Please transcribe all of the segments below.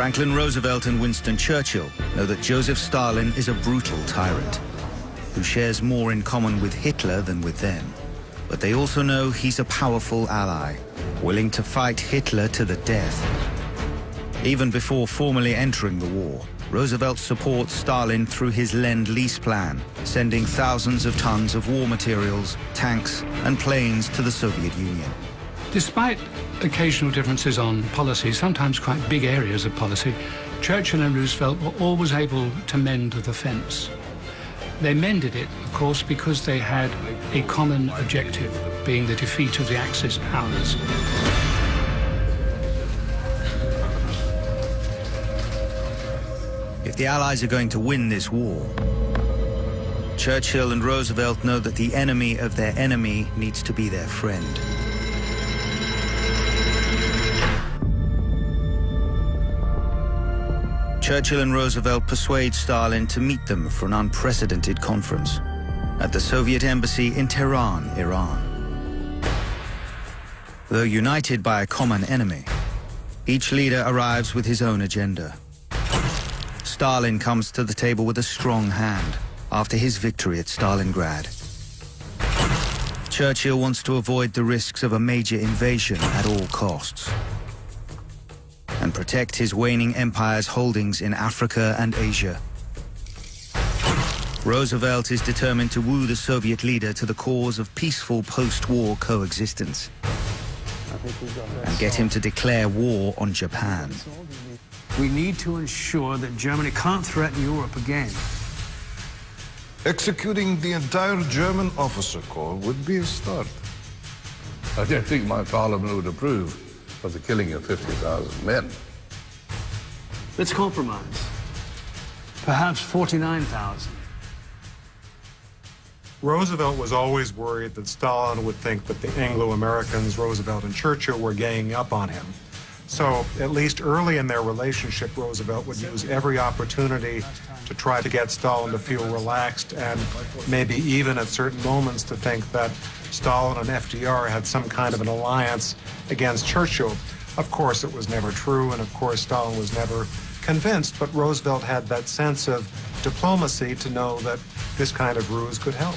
Franklin Roosevelt and Winston Churchill know that Joseph Stalin is a brutal tyrant who shares more in common with Hitler than with them. But they also know he's a powerful ally, willing to fight Hitler to the death. Even before formally entering the war, Roosevelt supports Stalin through his Lend-Lease plan, sending thousands of tons of war materials, tanks, and planes to the Soviet Union. Despite occasional differences on policy, sometimes quite big areas of policy, Churchill and Roosevelt were always able to mend the fence. They mended it, of course, because they had a common objective, being the defeat of the Axis powers. If the Allies are going to win this war, Churchill and Roosevelt know that the enemy of their enemy needs to be their friend. Churchill and Roosevelt persuade Stalin to meet them for an unprecedented conference at the Soviet embassy in Tehran, Iran. Though united by a common enemy, each leader arrives with his own agenda. Stalin comes to the table with a strong hand after his victory at Stalingrad. Churchill wants to avoid the risks of a major invasion at all costs and protect his waning empire's holdings in Africa and Asia. Roosevelt is determined to woo the Soviet leader to the cause of peaceful post-war coexistence and get him to declare war on Japan. We need to ensure that Germany can't threaten Europe again. Executing the entire German officer corps would be a start. I don't think my parliament would approve of the killing of 50,000 men. Let's compromise. Perhaps 49,000. Roosevelt was always worried that Stalin would think that the Anglo-Americans, Roosevelt and Churchill, were ganging up on him. So, at least early in their relationship, Roosevelt would use every opportunity to try to get Stalin to feel relaxed and maybe even at certain moments to think that Stalin and FDR had some kind of an alliance against Churchill. Of course, it was never true, and of course, Stalin was never convinced, but Roosevelt had that sense of diplomacy to know that this kind of ruse could help.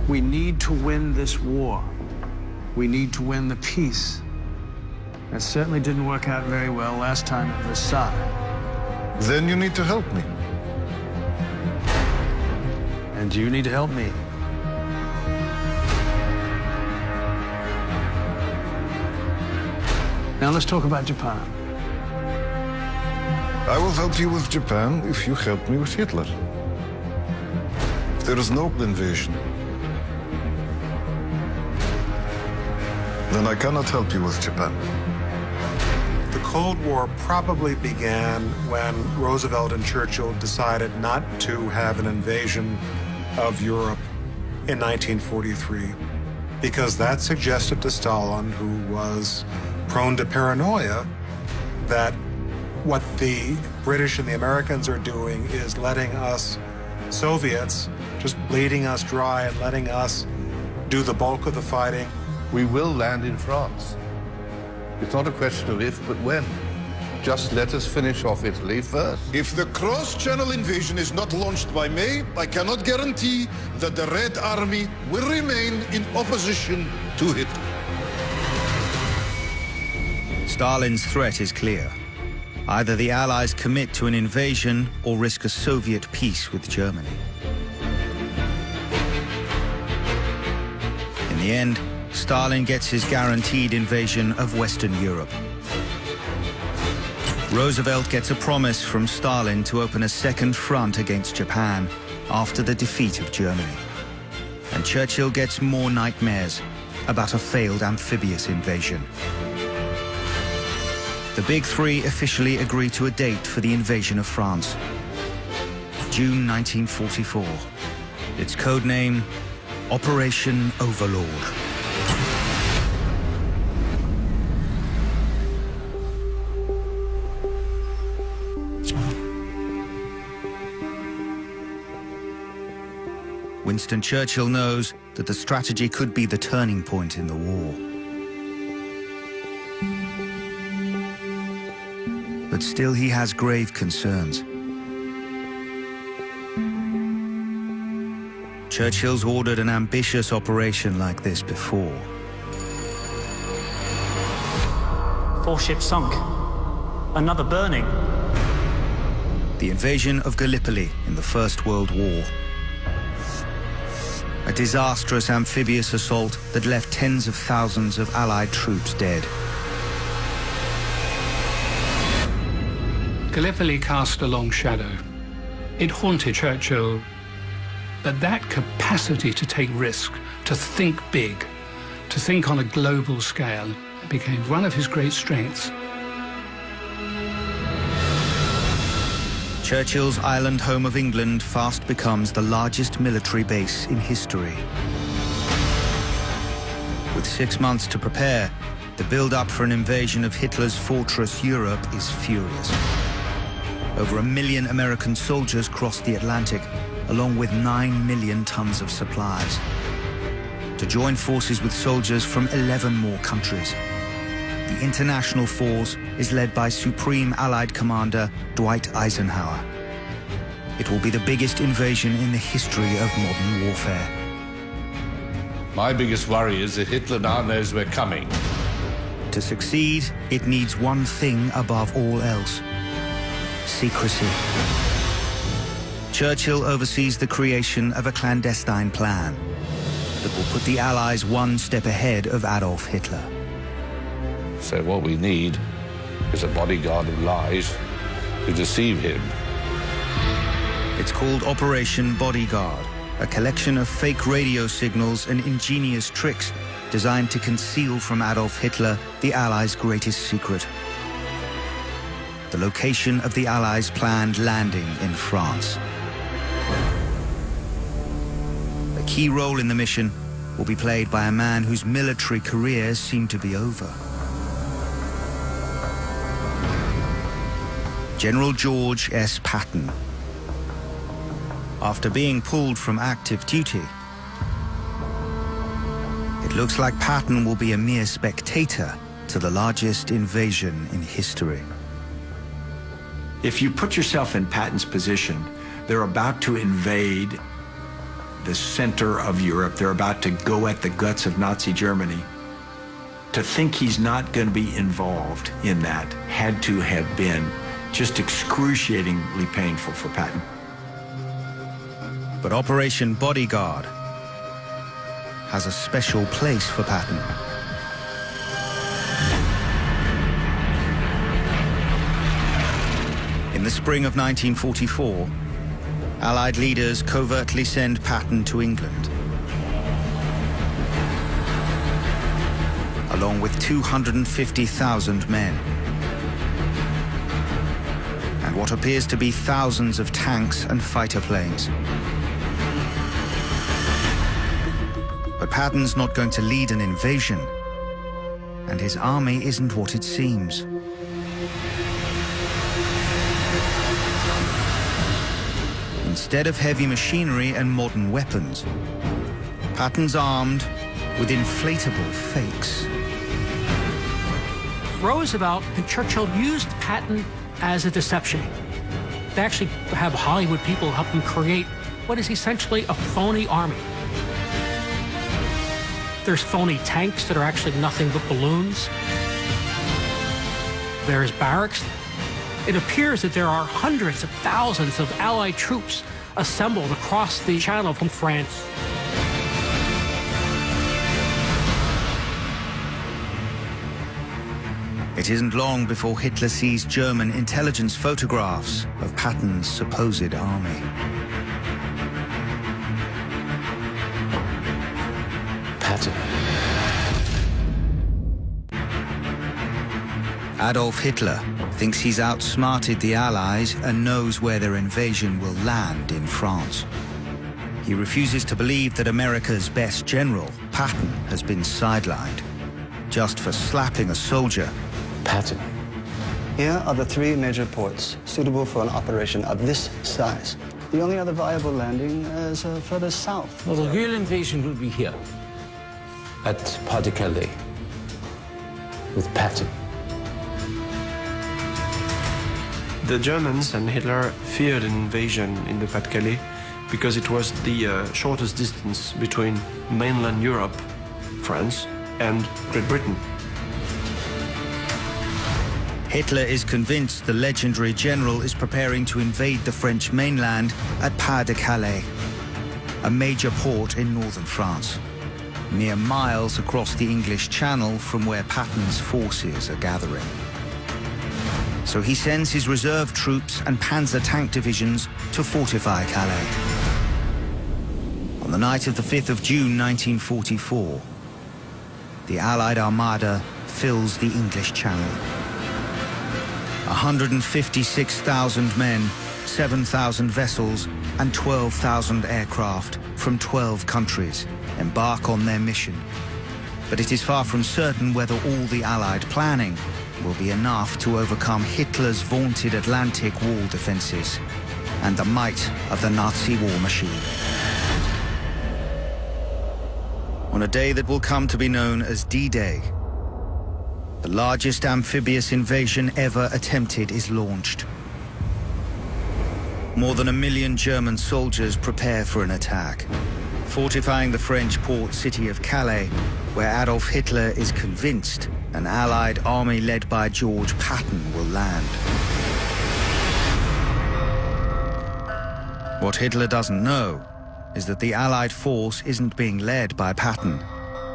We need to win this war. We need to win the peace. That certainly didn't work out very well last time at Versailles. Then you need to help me. And you need to help me. Now let's talk about Japan. I will help you with Japan if you help me with Hitler. If there is no invasion, then I cannot help you with Japan. The Cold War probably began when Roosevelt and Churchill decided not to have an invasion of Europe in 1943, because that suggested to Stalin, who was prone to paranoia, that what the British and the Americans are doing is letting us Soviets just bleeding us dry and letting us do the bulk of the fighting. We will land in France. It's not a question of if, but when. Just let us finish off Italy first. If the cross-channel invasion is not launched by May, I cannot guarantee that the Red Army will remain in opposition to Hitler. Stalin's threat is clear. Either the Allies commit to an invasion or risk a Soviet peace with Germany. In the end, Stalin gets his guaranteed invasion of Western Europe. Roosevelt gets a promise from Stalin to open a second front against Japan after the defeat of Germany. And Churchill gets more nightmares about a failed amphibious invasion. The Big Three officially agree to a date for the invasion of France, June 1944. Its codename, Operation Overlord. Winston Churchill knows that the strategy could be the turning point in the war. but still he has grave concerns. Churchill's ordered an ambitious operation like this before. 4 ships sunk. Another burning. The invasion of Gallipoli in the First World War. A disastrous amphibious assault that left tens of thousands of Allied troops dead. Gallipoli cast a long shadow. It haunted Churchill, but that capacity to take risk, to think big, to think on a global scale, became one of his great strengths. Churchill's island home of England fast becomes the largest military base in history. With 6 months to prepare, the build-up for an invasion of Hitler's fortress Europe is furious. Over 1 million American soldiers crossed the Atlantic, along with 9 million tons of supplies, to join forces with soldiers from 11 more countries. The international force is led by Supreme Allied Commander Dwight Eisenhower. It will be the biggest invasion in the history of modern warfare. My biggest worry is that Hitler now knows we're coming. To succeed, it needs one thing above all else: secrecy. Churchill oversees the creation of a clandestine plan that will put the Allies one step ahead of Adolf Hitler. So what we need is a bodyguard of lies to deceive him. It's called Operation Bodyguard, a collection of fake radio signals and ingenious tricks designed to conceal from Adolf Hitler the Allies' greatest secret: the location of the Allies' planned landing in France. A key role in the mission will be played by a man whose military career seemed to be over. General George S. Patton. After being pulled from active duty, it looks like Patton will be a mere spectator to the largest invasion in history. If you put yourself in Patton's position, they're about to invade the center of Europe. They're about to go at the guts of Nazi Germany. To think he's not going to be involved in that had to have been just excruciatingly painful for Patton. But Operation Bodyguard has a special place for Patton. In the spring of 1944, Allied leaders covertly send Patton to England, along with 250,000 men, and what appears to be thousands of tanks and fighter planes. But Patton's not going to lead an invasion, and his army isn't what it seems. Instead of heavy machinery and modern weapons, Patton's armed with inflatable fakes. Roosevelt and Churchill used Patton as a deception. They actually have Hollywood people help them create what is essentially a phony army. There's phony tanks that are actually nothing but balloons. There's barracks. It appears that there are hundreds of thousands of Allied troops assembled across the Channel from France. It isn't long before Hitler sees German intelligence photographs of Patton's supposed army. Patton. Adolf Hitler thinks he's outsmarted the Allies and knows where their invasion will land in France. He refuses to believe that America's best general, Patton, has been sidelined just for slapping a soldier. Patton. Here are the 3 major ports suitable for an operation of this size. The only other viable landing is further south. Well, the real invasion will be here, at Pas-de-Calais, with Patton. The Germans and Hitler feared an invasion in the Pas-de-Calais because it was the shortest distance between mainland Europe, France, and Great Britain. Hitler is convinced the legendary general is preparing to invade the French mainland at Pas-de-Calais, a major port in northern France, mere miles across the English Channel from where Patton's forces are gathering. So he sends his reserve troops and panzer tank divisions to fortify Calais. On the night of the 5th of June 1944, the Allied Armada fills the English Channel. 156,000 men, 7,000 vessels, and 12,000 aircraft from 12 countries embark on their mission. But it is far from certain whether all the Allied planning will be enough to overcome Hitler's vaunted Atlantic wall defenses and the might of the Nazi war machine. On a day that will come to be known as D-Day, the largest amphibious invasion ever attempted is launched. More than 1 million German soldiers prepare for an attack, fortifying the French port city of Calais, where Adolf Hitler is convinced an Allied army led by George Patton will land. What Hitler doesn't know is that the Allied force isn't being led by Patton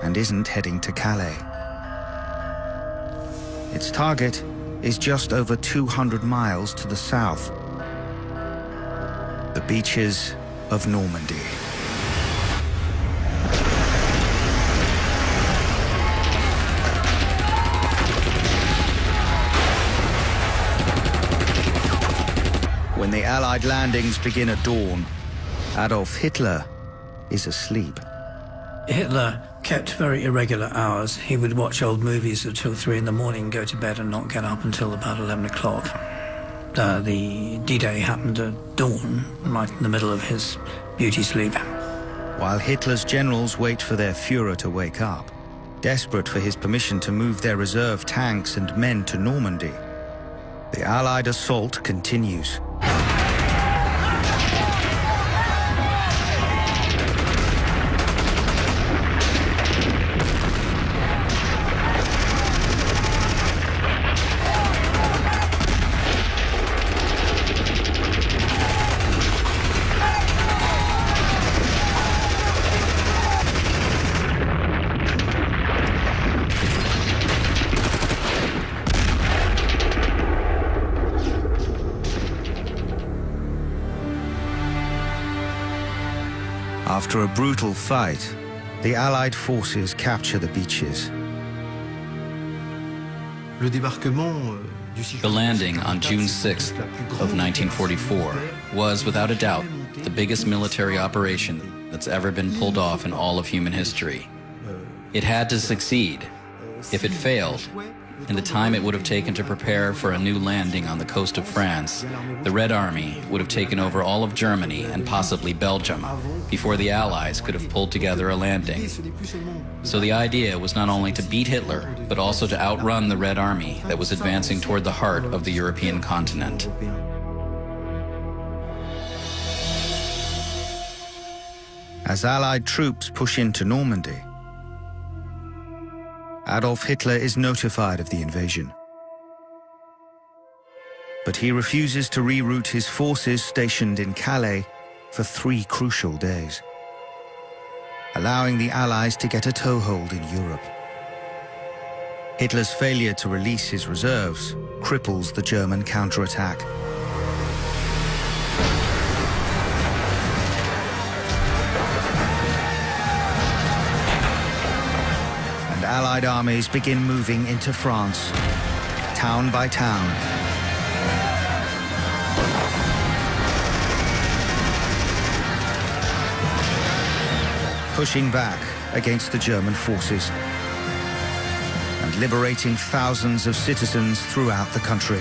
and isn't heading to Calais. Its target is just over 200 miles to the south, the beaches of Normandy. When the Allied landings begin at dawn, Adolf Hitler is asleep. Hitler kept very irregular hours. He would watch old movies until 3 in the morning, go to bed and not get up until about 11 o'clock. The D-Day happened at dawn, right in the middle of his beauty sleep. While Hitler's generals wait for their Führer to wake up, desperate for his permission to move their reserve tanks and men to Normandy, the Allied assault continues. After a brutal fight, the Allied forces capture the beaches. The landing on June 6th of 1944 was, without a doubt, the biggest military operation that's ever been pulled off in all of human history. It had to succeed. If it failed, in the time it would have taken to prepare for a new landing on the coast of France, the Red Army would have taken over all of Germany and possibly Belgium before the Allies could have pulled together a landing. So the idea was not only to beat Hitler, but also to outrun the Red Army that was advancing toward the heart of the European continent. As Allied troops push into Normandy, Adolf Hitler is notified of the invasion. But he refuses to reroute his forces stationed in Calais for 3 crucial days, allowing the Allies to get a toehold in Europe. Hitler's failure to release his reserves cripples the German counterattack. Allied armies begin moving into France, town by town. Pushing back against the German forces and liberating thousands of citizens throughout the country.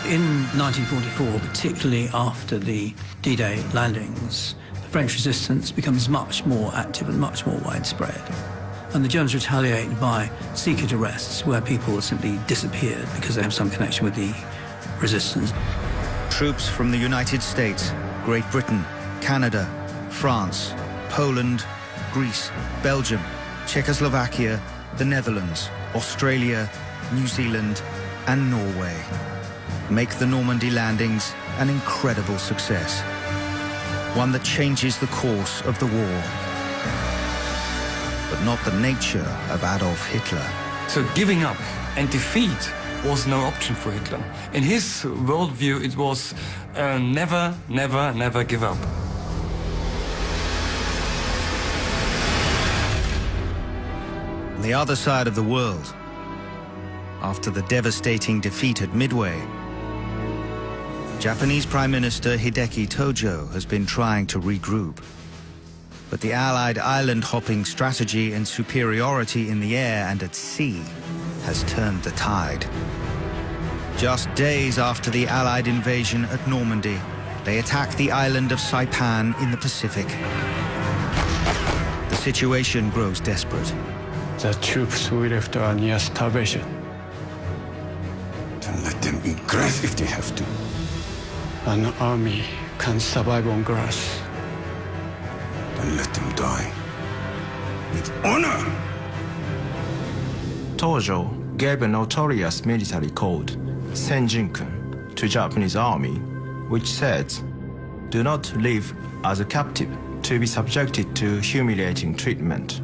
In 1944, particularly after the D-Day landings, the French resistance becomes much more active and much more widespread. And the Germans retaliate by secret arrests, where people simply disappeared because they have some connection with the resistance. Troops from the United States, Great Britain, Canada, France, Poland, Greece, Belgium, Czechoslovakia, the Netherlands, Australia, New Zealand, and Norway make the Normandy landings an incredible success. One that changes the course of the war, but not the nature of Adolf Hitler. So giving up and defeat was no option for Hitler. In his worldview, it was never, never, never give up. On the other side of the world, after the devastating defeat at Midway, Japanese Prime Minister Hideki Tojo has been trying to regroup. But the Allied island-hopping strategy and superiority in the air and at sea has turned the tide. Just days after the Allied invasion at Normandy, they attack the island of Saipan in the Pacific. The situation grows desperate. The troops we left are near starvation. Then let them eat grass if they have to. An army can survive on grass. Then let them die. With honor! Tojo gave a notorious military code, Senjin-kun, to Japanese army, which said, "Do not live as a captive to be subjected to humiliating treatment."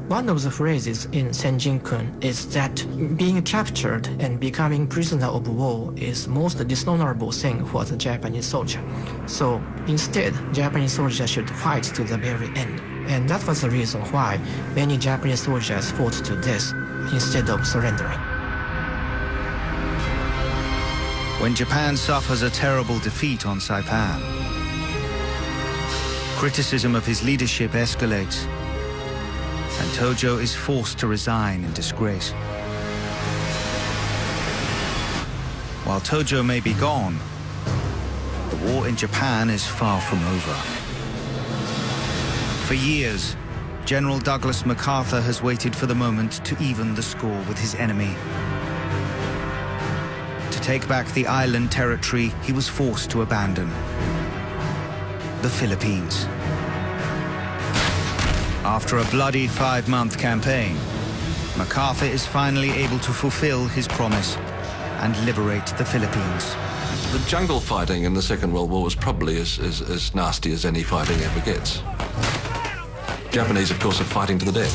One of the phrases in Senjin-kun is that being captured and becoming prisoner of war is most dishonorable thing for the Japanese soldier. So instead, Japanese soldiers should fight to the very end. And that was the reason why many Japanese soldiers fought to death instead of surrendering. When Japan suffers a terrible defeat on Saipan, criticism of his leadership escalates, and Tojo is forced to resign in disgrace. While Tojo may be gone, the war in Japan is far from over. For years, General Douglas MacArthur has waited for the moment to even the score with his enemy. To take back the island territory he was forced to abandon, the Philippines. After a bloody 5-month campaign, MacArthur is finally able to fulfill his promise and liberate the Philippines. The jungle fighting in the Second World War was probably as nasty as any fighting ever gets. Japanese, of course, are fighting to the death.